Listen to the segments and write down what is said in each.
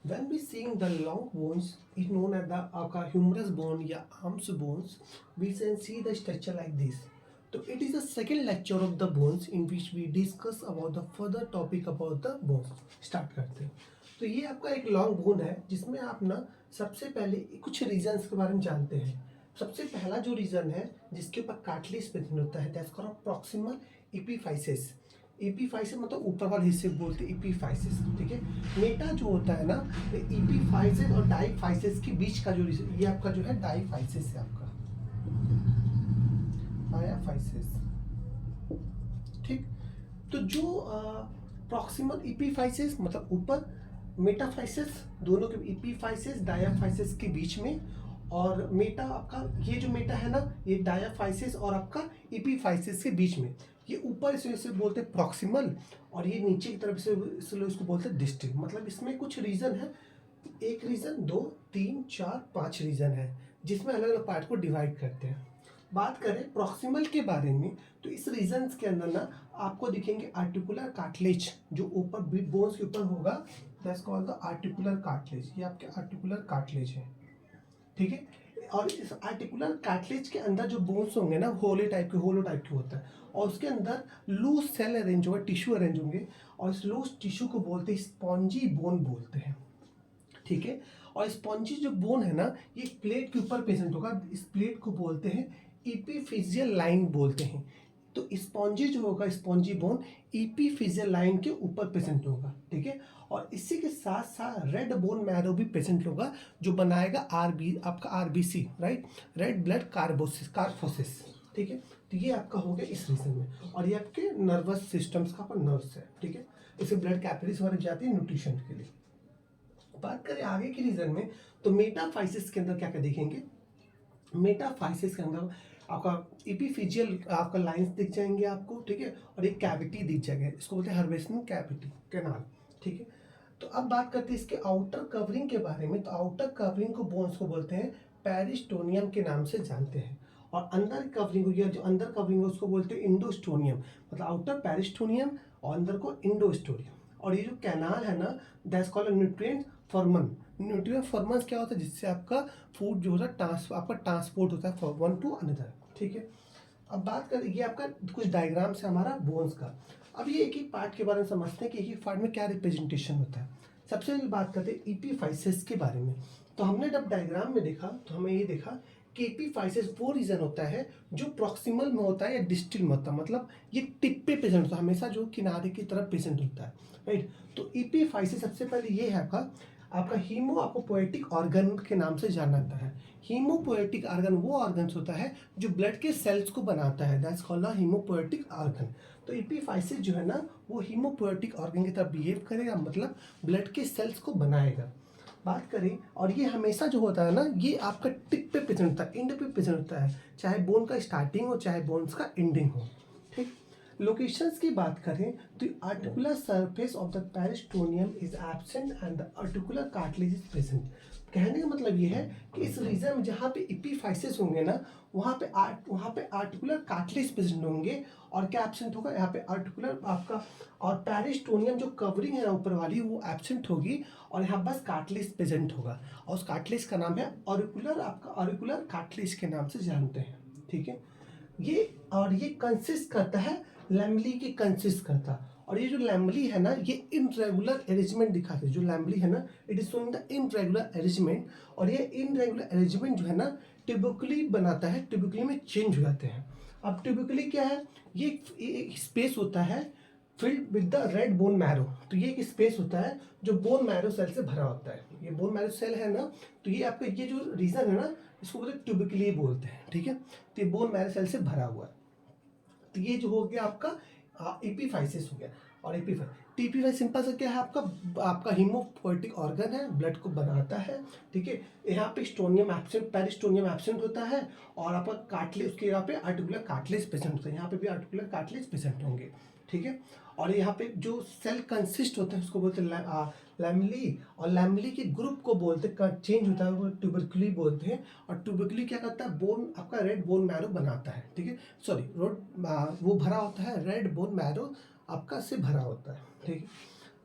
When we seeing the long bones is known as the humerus bone या arms bones, we can see the structure like this. So it is the second lecture of the bones in which we discuss about the further topic about the bones. Start करते हैं. तो ये आपका एक long bone है जिसमें आप ना सबसे पहले कुछ रीजन्स के बारे में जानते हैं. सबसे पहला जो रीजन है जिसके ऊपर कार्टिलेज प्रेजेंट होता है that's called proximal epiphysis. Epiphysis मतलब ऊपर वाले हिस्से को बोलते हैं एपीफाइसिस. ठीक है. मेटा जो होता है ना एपीफाइसिस और डाईफाइसिस के बीच का जो ये आपका जो है डाईफाइसिस है आपका डायाफाइसिस. ठीक. तो जो प्रॉक्सिमल एपीफाइसिस मतलब ऊपर, मेटाफाइसिस दोनों के एपीफाइसिस डायाफाइसिस के बीच में, और मेटा आपका ये जो मेटा है ना ये डायाफाइसिस और आपका एपीफाइसिस के बीच में. ये ऊपर इसे बोलते हैं प्रॉक्सिमल और ये नीचे की तरफ से इसलिए इसको बोलते हैं डिस्टल. मतलब इसमें कुछ रीजन है, एक रीजन, दो, तीन, चार, पांच रीजन है जिसमें अलग अलग पार्ट को डिवाइड करते हैं. बात करें प्रॉक्सिमल के बारे में तो इस रीजन के अंदर ना आपको दिखेंगे आर्टिकुलर कार्टिलेज जो ऊपर बोन्स के ऊपर होगा. That's called the articular cartilage. ये आपके आर्टिकुलर कार्टिलेज है. ठीक है. और इस आर्टिकुलर कार्टिलेज के अंदर जो बोन्स होंगे ना होलो टाइप के होता है और उसके अंदर लूज सेल अरेंज होगा, टिश्यू अरेंज होंगे और इस लूज टिश्यू को बोलते हैं स्पॉन्जी बोन बोलते हैं. ठीक है. और स्पॉन्जी जो बोन है ना ये प्लेट के ऊपर प्रेजेंट होगा. इस प्लेट को बोलते हैं एपीफिजियल लाइन बोलते हैं. तो स्पॉन्जी जो होगा स्पॉन्जी बोन एपीफिजियल लाइन के ऊपर प्रेजेंट होगा. ठीक है. और इसी के साथ साथ रेड बोन मैरो भी प्रेजेंट होगा जो बनाएगा आपका आरबीसी, राइट, रेड ब्लड कार्बोसिस. ठीक है. तो ये आपका हो गया इस रीजन में और ये आपके नर्वस सिस्टम्स का नर्व्स है. ठीक है. इसे ब्लड कैपिलरीज वगैरह जाती है न्यूट्रिशन के लिए. बात करें आगे के रीजन में तो मेटाफाइसिस के अंदर क्या क्या देखेंगे. मेटाफाइसिस के अंदर आपका एपीफिजियल आपका लाइंस दिख जाएंगे आपको. ठीक है. और एक कैविटी दिख जाएगा, इसको बोलते हैं हार्वेस्टिंग कैविटी कैनाल. ठीक है. तो अब बात करते हैं इसके आउटर कवरिंग के बारे में. तो आउटर कवरिंग को बोन्स को बोलते हैं पेरिस्टोनियम के नाम से जानते हैं और अंदर कवरिंग हो गया जो अंदर कवरिंग है उसको बोलते हैं इंडोस्टोनियम. मतलब आउटर पेरिस्टोनियम और अंदर को इंडोस्टोनियम. और ये जो कैनाल है ना that's called nutrient Forman. Nutrient Forman क्या होता है जिससे आपका फूड जो है आपका ट्रांसपोर्ट होता है फ्रॉम वन टू अनदर. ठीक है. अब बात करें ये आपका कुछ डायग्राम से हमारा बोन्स का. अब ये एक ही पार्ट के बारे में समझते हैं कि एक ही पार्ट में क्या रिप्रेजेंटेशन होता है. सबसे पहले बात करते हैं एपीफाइसिस के बारे में. तो हमने जब डायग्राम में देखा तो हमें ये देखा कि एपीफाइसिस वो रीजन होता है जो प्रॉक्सिमल में होता है या डिस्टल में होता है. मतलब ये टिप पे प्रेजेंट होता है हमेशा, जो किनारे की तरफ प्रेजेंट होता है. राइट. तो एपीफाइसिस सबसे पहले ये है आपका हीमोपोएटिक ऑर्गन के नाम से जाना जाता है. हीमोपोएटिक ऑर्गन वो ऑर्गन्स होता है जो ब्लड के सेल्स को बनाता है. That's called haemopoietic organ. तो एपीफाइसिस जो है ना वो हीमोपोएटिक ऑर्गन की तरह बिहेव करेगा, मतलब ब्लड के सेल्स को बनाएगा. बात करें और ये हमेशा जो होता है ना ये आपका टिप पे प्रेजेंट होता है, एंड पे प्रेजेंट होता है, चाहे बोन का स्टार्टिंग हो चाहे बोन्स का एंडिंग हो. ठीक. लोकेशंस की बात करें तो articular surface of the periosteum is absent and the articular cartilage is present. कहने का मतलब ये है कि इस रीजन में जहाँ पे एपीफाइसिस होंगे ना वहाँ पे आर्टिकुलर कार्टिलेज प्रेजेंट होंगे और क्या एब्सेंट होगा यहाँ पे आर्टिकुलर आपका, और पेरिस्टोनियम जो कवरिंग है ना ऊपर वाली वो एब्सेंट होगी और यहाँ बस कार्टिलेज प्रेजेंट होगा और उस कार्टिलेज का नाम है ऑरिकुलर कार्टिलेज के नाम से जानते हैं. ठीक है. ये कंसिस्ट करता है लैमली की कंसिस्ट करता. और ये जो लैमली है ना ये इनरेगुलर अरेंजमेंट दिखाते हैं. जो लैमली है ना it is showing the irregular arrangement. और ये इनरेगुलर अरेंजमेंट जो है ना ट्यूबिकली बनाता है, ट्यूबिकली में चेंज हो जाते हैं. अब ट्यूबिकली क्या है, ये एक स्पेस होता है filled with the red bone marrow. तो ये एक स्पेस होता है जो बोन मैरो सेल से भरा होता है. ये बोन मैरो सेल है ना तो ये आपका ये जो रीजन है ना इसको बोलते हैं ट्यूबिकली बोलते हैं. ठीक है. तो ये बोन मैरो सेल से भरा हुआ है. तो ये जो हो गया आपका एपीफाइसिस हो गया. और टीपीफाइस सिंपल से क्या है आपका हीमोपोएटिक ऑर्गन है, ब्लड को बनाता है. ठीक है. यहाँ पे स्टोनियम एब्सेंट, पेरिस्टोनियम एब्सेंट होता है और आपका कार्टिलेज उसके यहाँ पे आर्टिकुलर कार्टिलेज प्रेजेंट होता है. यहाँ पे भी आर्टिकुलर कार्टिलेज प्रेजेंट होंगे. ठीक है. और यहाँ पे जो सेल कंसिस्ट होता है उसको बोलते हैं लैमली. और लैमली के ग्रुप को बोलते हैं चेंज होता है वो ट्यूबरकुली बोलते हैं. और ट्यूबरकुली क्या करता है बोन आपका रेड बोन मैरो बनाता है. ठीक है. सॉरी वो भरा होता है रेड बोन मैरो आपका से भरा होता है. ठीक है.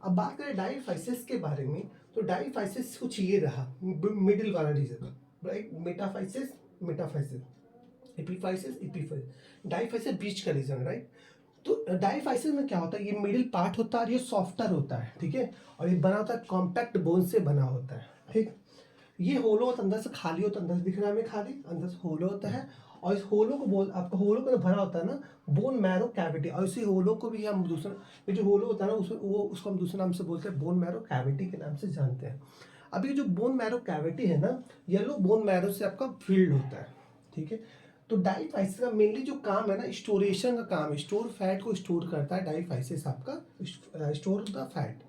अब बात करें डाईफाइसिस के बारे में तो डाईफाइसिस कुछ ये रहा मिडिल वाला region, right? Metaphysis metaphysis, epiphysis epiphysis, diaphysis बीच का रीजन, राइट? तो डाईफाइसिस में क्या होता है, ये मिडिल पार्ट होता है और ये सॉफ्टर होता है, ठीक है, और ये बना होता है कॉम्पैक्ट बोन से बना होता है, ठीक। ये होलो होता है, अंदर से खाली होता है, अंदर से दिख रहा है हमें खाली, अंदर से होलो होता है, और इस होलो को बोल आपका होलो का भरा होता है ना बोन मैरो कैविटी, और इसी होलो को भी हम दूसरा, ये जो होलो होता है ना उसमें वो उसको हम दूसरे नाम से बोलते हैं बोन मैरो कैविटी के नाम से जानते हैं। अब ये जो बोन मैरो कैविटी है ना, येलो बोन मैरो से आपका फील्ड होता है, ठीक है। तो डाईफाइसिस का मेनली जो काम है ना, स्टोरेशन का काम है, स्टोर फैट को स्टोर करता है डाईफाइसिस आपका, स्टोर द फैट।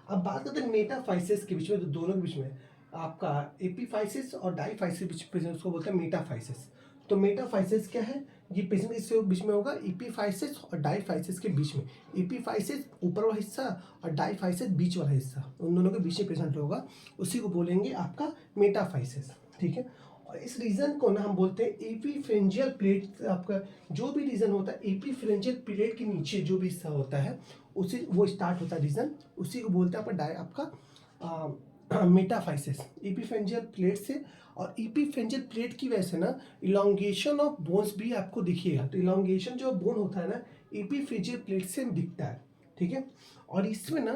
अब बात करते हैं मेटाफाइसिस के बीच में, तो दोनों के बीच में आपका एपीफाइसिस और डाईफाइसिस बीच प्रेजेंट, उसको बोलते हैं मेटाफाइसिस। तो मेटाफाइसिस क्या है, ये प्रेजेंट इसके बीच में होगा एपीफाइसिस और डाईफाइसिस के बीच में। एपीफाइसिस ऊपर वाला हिस्सा और डाईफाइसिस बीच वाला हिस्सा, उन दोनों के बीच में प्रेजेंट होगा, उसी को बोलेंगे आपका मेटाफाइसिस, ठीक है। और इस रीजन को ना हम बोलते हैं एपीफेरेंजियल प्लेट, आपका जो भी रीजन होता है एपीफेरेंजियल प्लेट के नीचे जो भी हिस्सा होता है उसी वो स्टार्ट होता है रीजन, उसी को बोलते हैं आपका मेटाफाइसिस एपीफेरेंजियल प्लेट से। और एपीफेरेंजियल प्लेट की वजह से ना इलोंगेशन ऑफ बोन्स भी आपको दिखिएगा, तो इलोंगेशन जो बोन होता है ना एपीफेरेंजियल प्लेट से दिखता है, ठीक है। और इसमें ना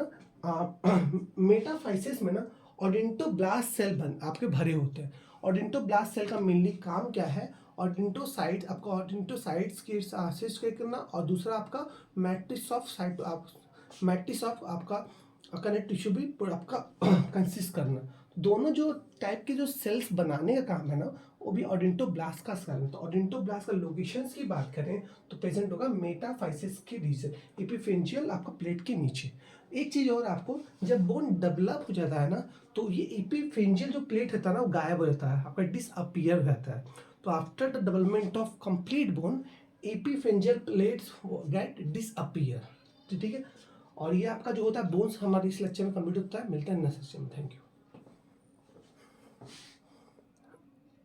मेटाफाइसिस में ना ऑडेंटोब्लास्ट सेल बन आपके भरे होते हैं। ऑडेंटोब्लास्ट सेल का मेनली काम क्या है, ऑडेंटोसाइट्स, आपका ऑडेंटोसाइट्स की असिस्ट करना, और दूसरा आपका मैट्रिक्स ऑफ साइट, आप मैट्रिक्स ऑफ आपका कनेक्ट टिश्यू भी आपका कंसिस्ट करना। दोनों जो टाइप के जो सेल्स बनाने का काम है ना, वो भी ऑडेंटोब्लास्ट का काम है। तो ऑडेंटोब्लास्ट का लोकेशंस की बात करें तो प्रेजेंट होगा मेटाफाइसिस के रीजन, एपीफेरेंजियल आपका प्लेट के नीचे। एक चीज़ और आपको, जब बोन डेवलप हो जाता है ना, तो ये एपीफेरेंजियल जो प्लेट होता है ना वो गायब हो जाता है, आपका डिसअपियर हो जाता है। तो after the development of complete bone epiphyseal plates get disappear, ठीक है। और ये आपका जो होता है बोन्स हमारे इस लेक्चर में कंप्लीट होता है, मिलते हैं नेक्स्ट सेक्शन में, थैंक यू।